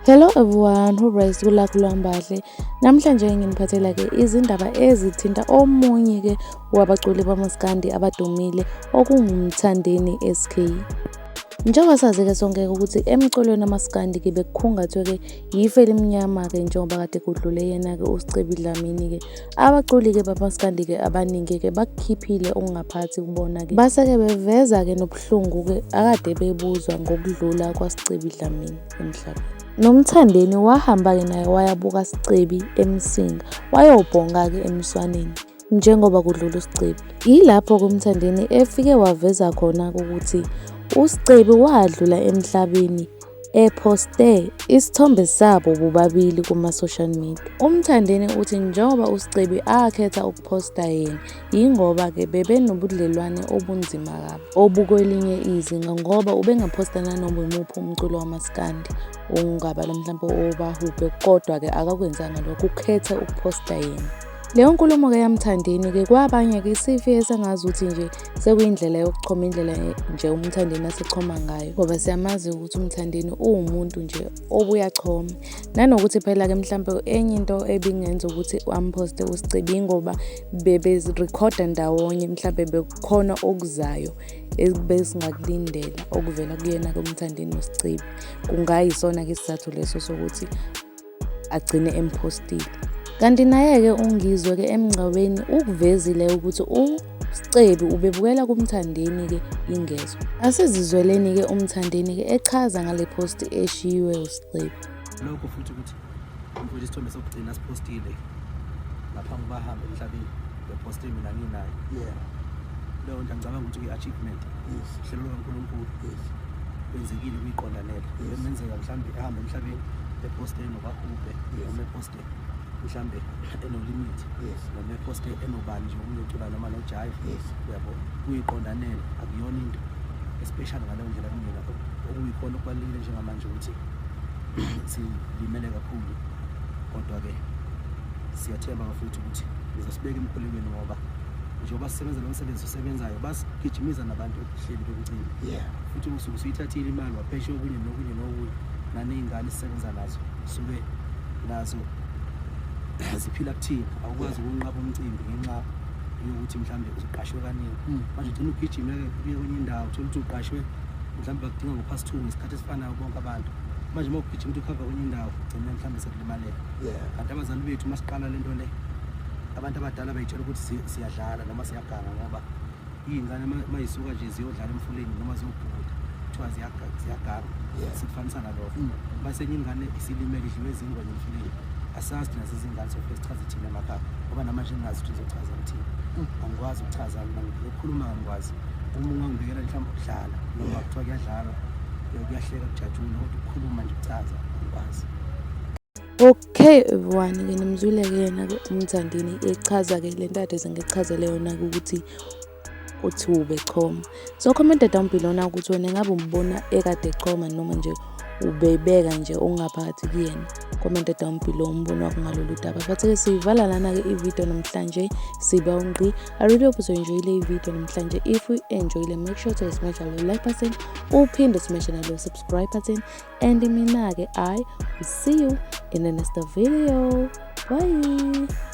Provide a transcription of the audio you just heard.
Hello everyone, who-raised kulakulambahle. Namhlanje nginiphathela-ke izindaba ezithinta omunye-ke wabaculi bamaskandi abadumile okungumthandeni SK. Njengoba sazi-ke sonke ukuthi emculweni wamaskandi-ke bekukhungathwe-ke yifu elimnyama-ke njengoba kade kudlule yena-ke uSicebi Dlamini-ke. Abaculi-ke bamaskandi-ke abaningi-ke bakukhiphile okungaphathi kubona-ke. Base-ke beveza-ke nobuhlungu-ke akade bebuzwa ngokudlula kwaSicebi Dlamini emhlabeni. Nomthandeni wahamba-ke naye wayabuka Sicebi eMsinga, wayobhonga-ke emswaneni njengoba kudlula uSicebi. Yilapho-ke umthandeni efike waveza khona ukuthi uSicebi wadlula emhlabeni ephoste isithombe sabo bobabili kuma-social media. Umthandeni uthi njengoba uSicebi akhetha ukuphosta yena yingoba-ke bebenobudlelwane obunzima kabi obukwelinye izinga ngoba ubengaphosta nanoma imuphi umculo wamaskandi ongabala mhlawumbe obaHube, kodwa-ke akakwenzanga lokho, ukhethe ukuphosta yena. Leyo nkulumo-ke yamthandeni-ke kwabanye-ke isifiye sengazuthi nje sekuyindlela yokuchoma, indlela nje umthandeni asechoma ngayo ngoba siyamazi ukuthi umthandeni uwumuntu nje obuyachoma. Nanokuthi phela-ke mhlawumbe enye into ebingenza ukuthi amphoste uSicebi yingoba beberekhoda ndawonye, mhlawumbe bekukhona okuzayo besingakulindela okuvela kuyena-ke umthandeni noSicebi. Kungayisona-ke isizathu leso sokuthi agcine emphostile. Kanti naye-ke uNgizwe-ke emngcwabeni ukuvezile ukuthi uSicebi ubebukela kumthandeni-ke ingezwe. Asizizweleni-ke umthandeni-ke echaza ngale post eshiyiwe uSicebi. Lokho futhi ukuthi mfowethu isithombe sokugcina siphostile ngaphambi bahamba emhlabeni beposte mina nginayo. Leyo nto ngicabanga ukuthi i-achievement uhlelo lukaNkulunkulu kwenzekile kuyiqondanela. Bemenzeka mhlawumbe ahamba emhlabeni eposte nobaHube noma eposte mhlawumbe enolimit noma eposte enobani nje umlecula noma noJive, uyabo, kuyiqondanela akuyona into especially ngaleyo ndlela kumina okuyikhona okubalulekile njengamanje ukuthi silimele kakhulu, kodwa-ke siyathemba futhi ukuthi ngizosibeka emkhulekweni ngoba njengoba sisebenza lo msebenzi osebenzayo basigijimisa nabantu ekuhleli kokucina. Futhi usuke usuyithathile imali waphesha okunye nokunye nokunye, naney'ngane sisebenza nazo suke nazo ziphila kuthina, awukwazi ukunqaba umcimbi ngenxa yokuthi mhlawumbe uqashwe kaningi. Manje ugcina ugijime-ke kuye kwenye indawo uthola ukuthi uqashwe mhlawumbe bakudinga ngo-2:30 ngesikhathi esifanayo bonke abantu. Manje uma ugijima ukuthi ukhava kwenye indawo ugcina mhlawumbe sekulimaleka. Kanti abazali bethu uma siqala le nto le, abantu abadala bayitshela ukuthi siyadlala noma siyaganga ngoba iy'ngane uma yisuka nje ziyodlala emfuleni noma ziyobhukuda kuthiwa ziyaganga, sikufanisa nalokho. Mase enye ingane isilimele idliwe izingwenya emfuleni, asazi thina zizingane sofike sichaze thina emakhaya ngoba namanje ngingazi ukuthi ngizochaza thina. Angikwazi ukuchaza, ngikhuluma ngikwazi. Uma ungangibekela mhlawumbe ukudlala noma kuthiwa kuyadlalwa kuyahleka kujatshulwa, kodwa ukukhuluma nje ukuchaza angikwazi. Okay everyone-ke nimzwile-ke yena-ke umthandeni echaza-ke le nto ade sengichazele yona-ke ukuthi uthi ubechoma. So comment down below na ukuthi wena ngabe umbona ekade echoma noma nje ubebeka nje ongaphakathi kuyena. Comment down below umbono wakho ngalolu daba. Futhi-ke siyivala lana-ke i-video namhlanje siba ungqi. I really hope you enjoyile i-video namhlanje. If you enjoyile, make sure to smash the like button, uphinde smash the subscribe button, and mina-ke I will see you in the next video. Bye.